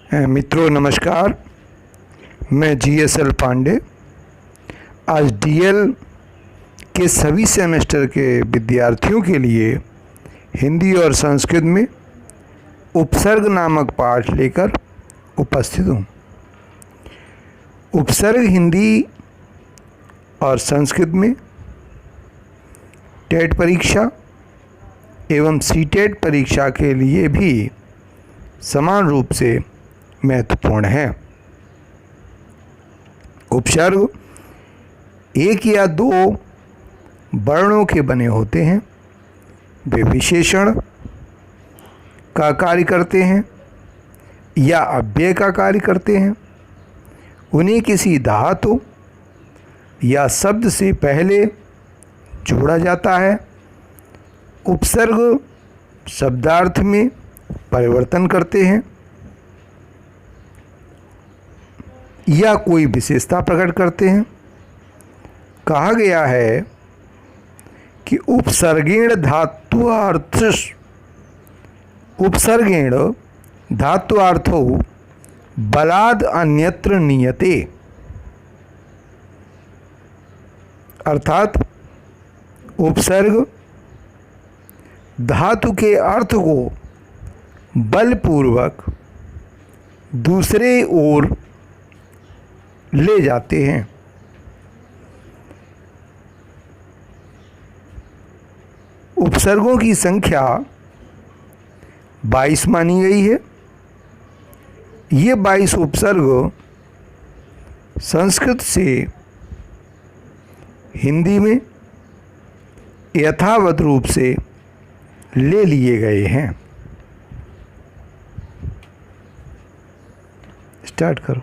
मित्रों नमस्कार, मैं GSL पांडे। आज DL के सभी सेमेस्टर के विद्यार्थियों के लिए हिंदी और संस्कृत में उपसर्ग नामक पाठ लेकर उपस्थित हूँ। उपसर्ग हिंदी और संस्कृत में टेट परीक्षा एवं सीटेट परीक्षा के लिए भी समान रूप से महत्वपूर्ण है। उपसर्ग एक या दो वर्णों के बने होते हैं। वे विशेषण का कार्य करते हैं या अव्यय का कार्य करते हैं। उन्हें किसी धातु या शब्द से पहले जोड़ा जाता है। उपसर्ग शब्दार्थ में परिवर्तन करते हैं या कोई विशेषता प्रकट करते हैं। कहा गया है कि उपसर्गेण धात्वार्थो बलाद अन्यत्र नीयते, अर्थात उपसर्ग धातु के अर्थ को बलपूर्वक दूसरे ओर ले जाते हैं। उपसर्गों की संख्या 22 मानी गई है। ये 22 उपसर्ग संस्कृत से हिंदी में यथावत रूप से ले लिए गए हैं। स्टार्ट करो।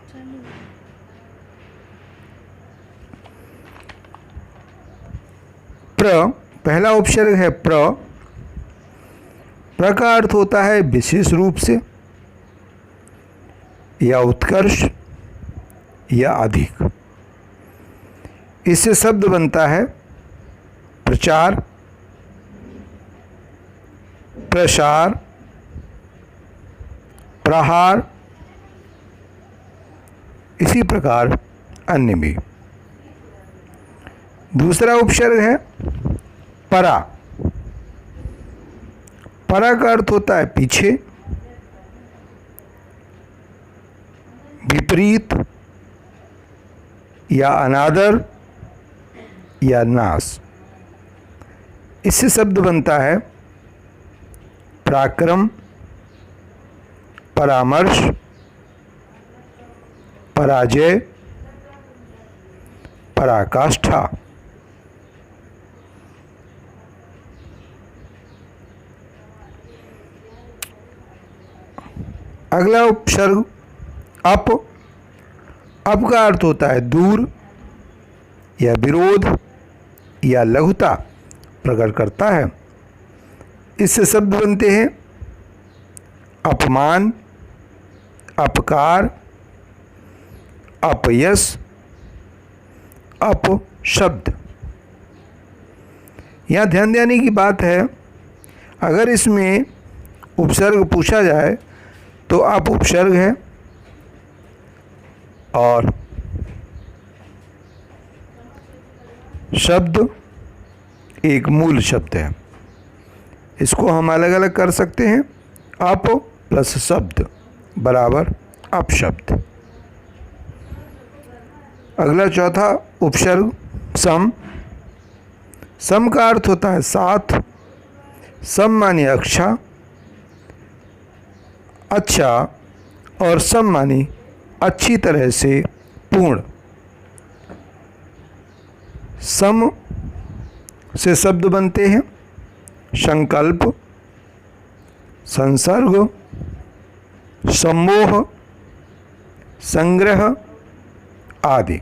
पहला उपसर्ग है प्र। प्र का अर्थ होता है विशेष रूप से या उत्कर्ष या अधिक। इससे शब्द बनता है प्रचार, प्रसार, प्रहार, इसी प्रकार अन्य भी। दूसरा उपसर्ग है परा। परा का अर्थ होता है पीछे, विपरीत या अनादर या नाश। इससे शब्द बनता है पराक्रम, परामर्श, पराजय, पराकाष्ठा। अगला उपसर्ग अप। अप का अर्थ होता है दूर या विरोध या लघुता प्रकट करता है। इससे शब्द बनते हैं अपमान, अपकार, अपयश, अपशब्द। यहाँ ध्यान देने की बात है, अगर इसमें उपसर्ग पूछा जाए तो अप उपसर्ग है और शब्द एक मूल शब्द है। इसको हम अलग अलग कर सकते हैं। अप प्लस शब्द बराबर अपशब्द। अगला चौथा उपसर्ग सम। सम का अर्थ होता है साथ। सम माने अच्छा और सम माने अच्छी तरह से पूर्ण। सम से शब्द बनते हैं संकल्प, संसर्ग, सम्मोह, संग्रह आदि।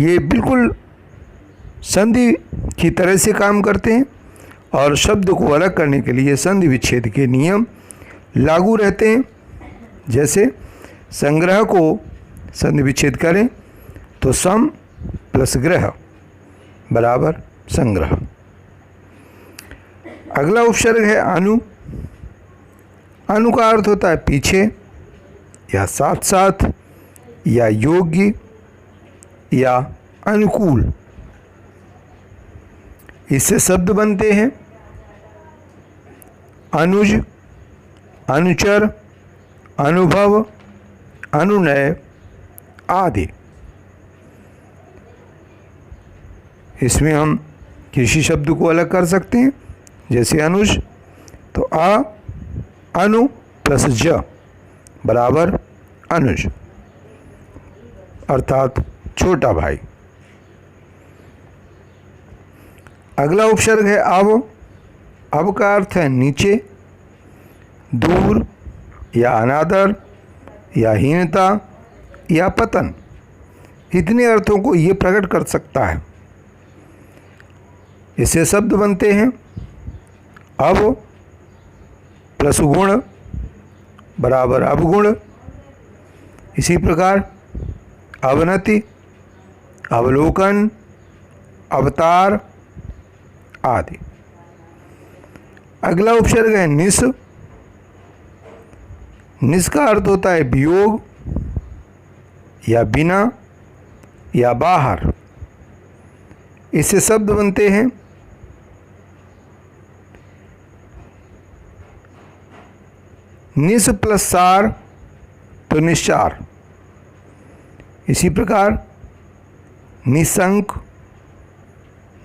ये बिल्कुल संधि की तरह से काम करते हैं और शब्द को अलग करने के लिए संधि विच्छेद के नियम लागू रहते हैं। जैसे संग्रह को संधि विच्छेद करें तो सम प्लस ग्रह बराबर संग्रह। अगला उपसर्ग है अनु। अनु का अर्थ होता है पीछे या साथ साथ या योग्य या अनुकूल। इससे शब्द बनते हैं अनुज, अनुचर, अनुभव, अनुनय आदि। इसमें हम किसी शब्द को अलग कर सकते हैं, जैसे अनुज तो अनु प्लस ज बराबर अनुज अर्थात छोटा भाई। अगला उपसर्ग है अब। अब का अर्थ है नीचे, दूर या अनादर या हीनता या पतन। इतने अर्थों को ये प्रकट कर सकता है। इससे शब्द बनते हैं अब प्लस गुण बराबर अवगुण। इसी प्रकार अवनति, अवलोकन, अवतार आदि। अगला उपसर्ग है निस। निस का अर्थ होता है वियोग या बिना या बाहर। इससे शब्द बनते हैं निस प्लस सार तो निस्सार। इसी प्रकार निसंक,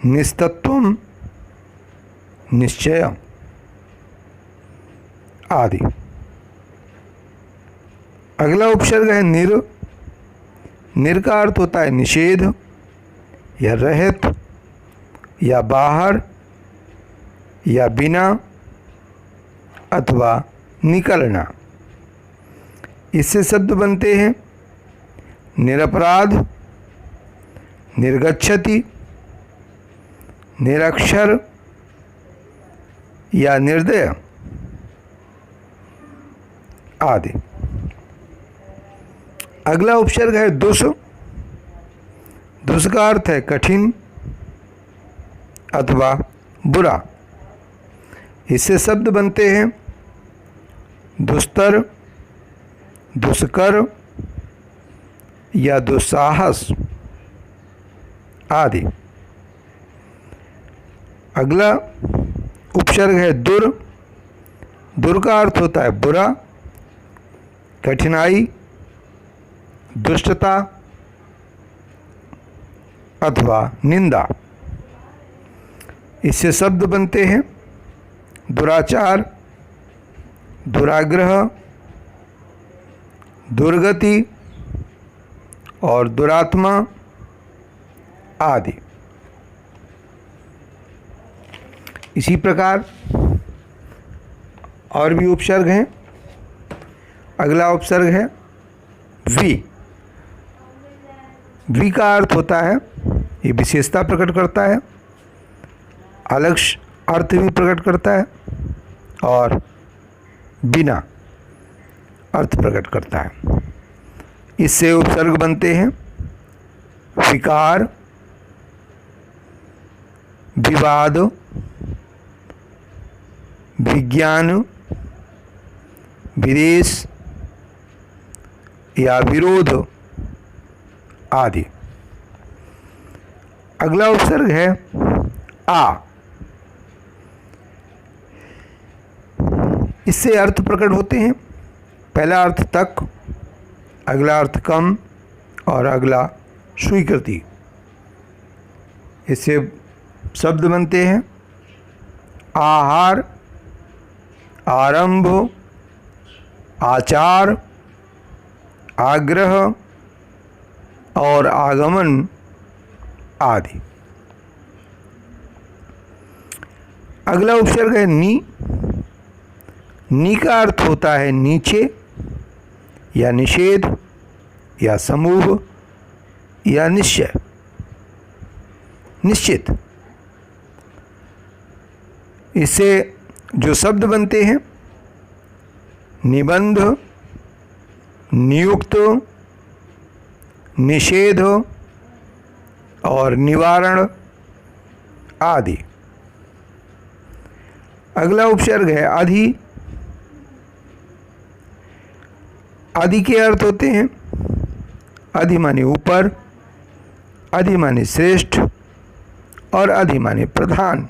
निस्तत्वम, निश्चय आदि। अगला उपसर्ग है निर। निर का अर्थ होता है निषेध या रहित या बाहर या बिना अथवा निकलना। इससे शब्द बनते हैं निरपराध, निर्गच्छति, निरक्षर या निर्दय आदि। अगला उपसर्ग है दुष। दुष का अर्थ है कठिन अथवा बुरा। इससे शब्द बनते हैं दुस्तर, दुष्कर या दुस्साहस आदि। अगला उपसर्ग है दुर। दुर का अर्थ होता है बुरा, कठिनाई, दुष्टता अथवा निंदा। इससे शब्द बनते हैं दुराचार, दुराग्रह, दुर्गति और दुरात्मा आदि। इसी प्रकार और भी उपसर्ग हैं। अगला उपसर्ग है वी। वी का अर्थ होता है, ये विशेषता प्रकट करता है, अलग अर्थ भी प्रकट करता है और बिना अर्थ प्रकट करता है। इससे उपसर्ग बनते हैं विकार, विवाद, विज्ञान, विदेश या विरोध आदि। अगला उपसर्ग है आ। इससे अर्थ प्रकट होते हैं। पहला अर्थ तक, अगला अर्थ कम और अगला स्वीकृति। इससे शब्द बनते हैं आहार, आरंभ, आचार, आग्रह और आगमन आदि। अगला उपसर्ग है नी। नी का अर्थ होता है नीचे या निषेध या समूह या निश्चय, निश्चित। इससे जो शब्द बनते हैं निबंध, नियुक्त, निषेध और निवारण आदि। अगला उपसर्ग है अधि। आदि के अर्थ होते हैं अधि माने ऊपर, अधि माने श्रेष्ठ और अधि माने प्रधान।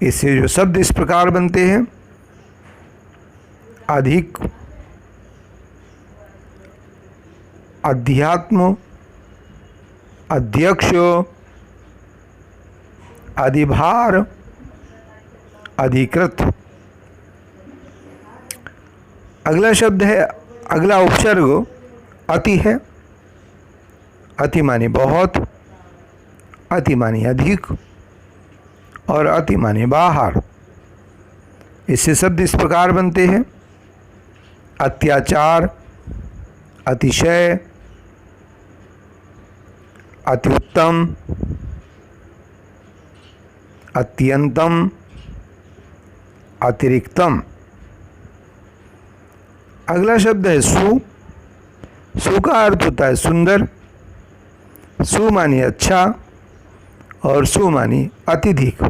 इससे जो शब्द इस प्रकार बनते हैं अधिक, अध्यात्म, अध्यक्ष, अधिभार, अधिकृत। अगला शब्द है, अगला उपसर्ग अति है। अति माने बहुत, अति माने अधिक और अति माने बाहर। इससे शब्द इस प्रकार बनते हैं अत्याचार, अतिशय, अति उत्तम, अत्यंतम, अतिरिक्तम। अगला शब्द है सु। सु का अर्थ होता है सुंदर। सु माने अच्छा और सु माने अत्यधिक।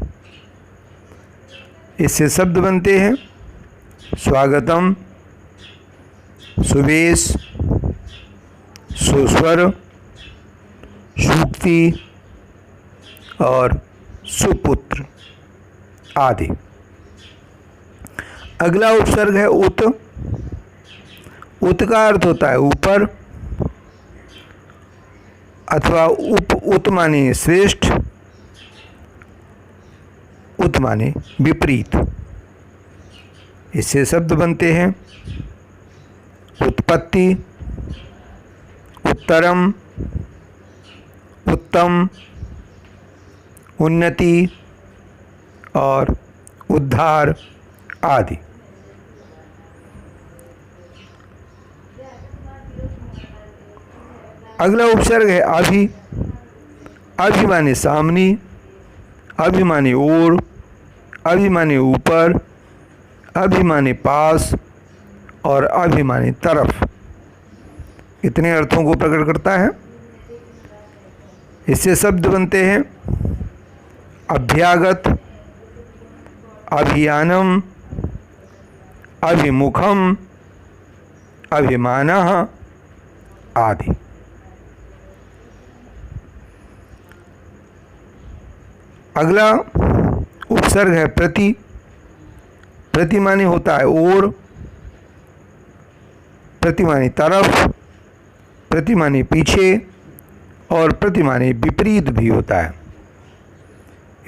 इससे शब्द बनते हैं स्वागतम, सुवेश, सुस्वर, सूक्ति और सुपुत्र आदि। अगला उपसर्ग है उत। उत का अर्थ होता है ऊपर अथवा उत माने श्रेष्ठ, उत माने विपरीत। इससे शब्द बनते हैं उत्पत्ति, उत्तरम, उत्तम, उन्नति और उद्धार आदि। अगला उपसर्ग है अभि। अभि माने सामने, अभि माने ओर, अभि माने ऊपर, अभि माने पास और अभि माने तरफ। इतने अर्थों को प्रकट करता है। इससे शब्द बनते हैं अभ्यागत, अभियानम, अभिमुखम, अभिमानः आदि। अगला उपसर्ग है प्रति। प्रति माने होता है ओर, प्रति माने तरफ, प्रति माने पीछे और प्रति माने विपरीत भी होता है।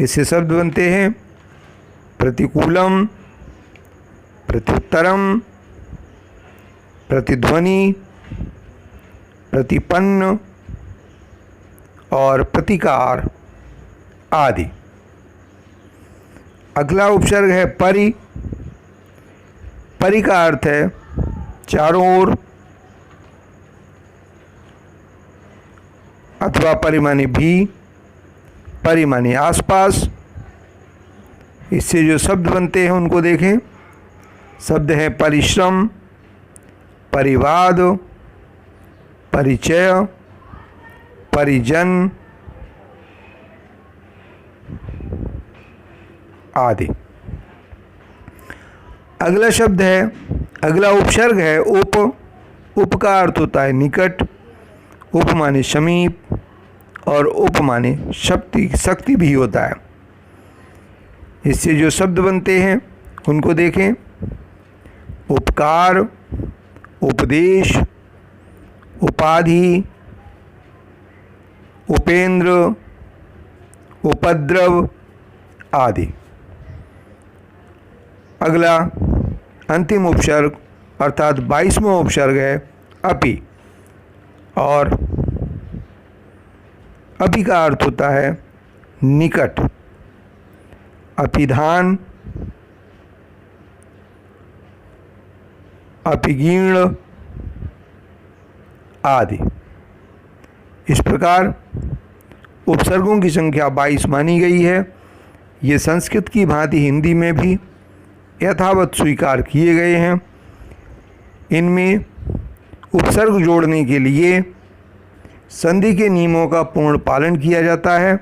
इससे शब्द बनते हैं प्रतिकूलम, प्रत्युत्तरम, प्रतिध्वनि, प्रतिपन्न और प्रतिकार आदि। अगला उपसर्ग है परि। परि का अर्थ है चारों ओर अथवा परि माने भी, परि माने आसपास। इससे जो शब्द बनते हैं उनको देखें। शब्द है परिश्रम, परिवाद, परिचय, परिजन आदि। अगला शब्द है, अगला उपसर्ग है उप। उप का अर्थ होता है निकट। उप माने समीप और उप माने शक्ति भी होता है। इससे जो शब्द बनते हैं उनको देखें। उपकार, उपदेश, उपाधि, उपेंद्र, उपद्रव आदि। अगला अंतिम उपसर्ग अर्थात 22वां उपसर्ग है अपि। और अपि का अर्थ होता है निकट, अपिधान, अपिगीर्ण आदि। इस प्रकार उपसर्गों की संख्या 22 मानी गई है। ये संस्कृत की भांति हिंदी में भी यथावत स्वीकार किए गए हैं। इनमें उपसर्ग जोड़ने के लिए संधि के नियमों का पूर्ण पालन किया जाता है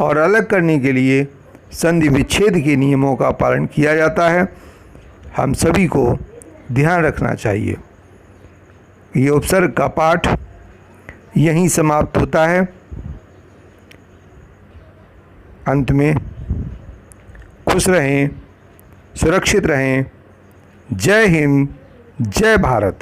और अलग करने के लिए संधि विच्छेद के नियमों का पालन किया जाता है। हम सभी को ध्यान रखना चाहिए। ये उपसर्ग का पाठ यहीं समाप्त होता है। अंत में खुश रहें, सुरक्षित रहें। जय हिंद, जय भारत।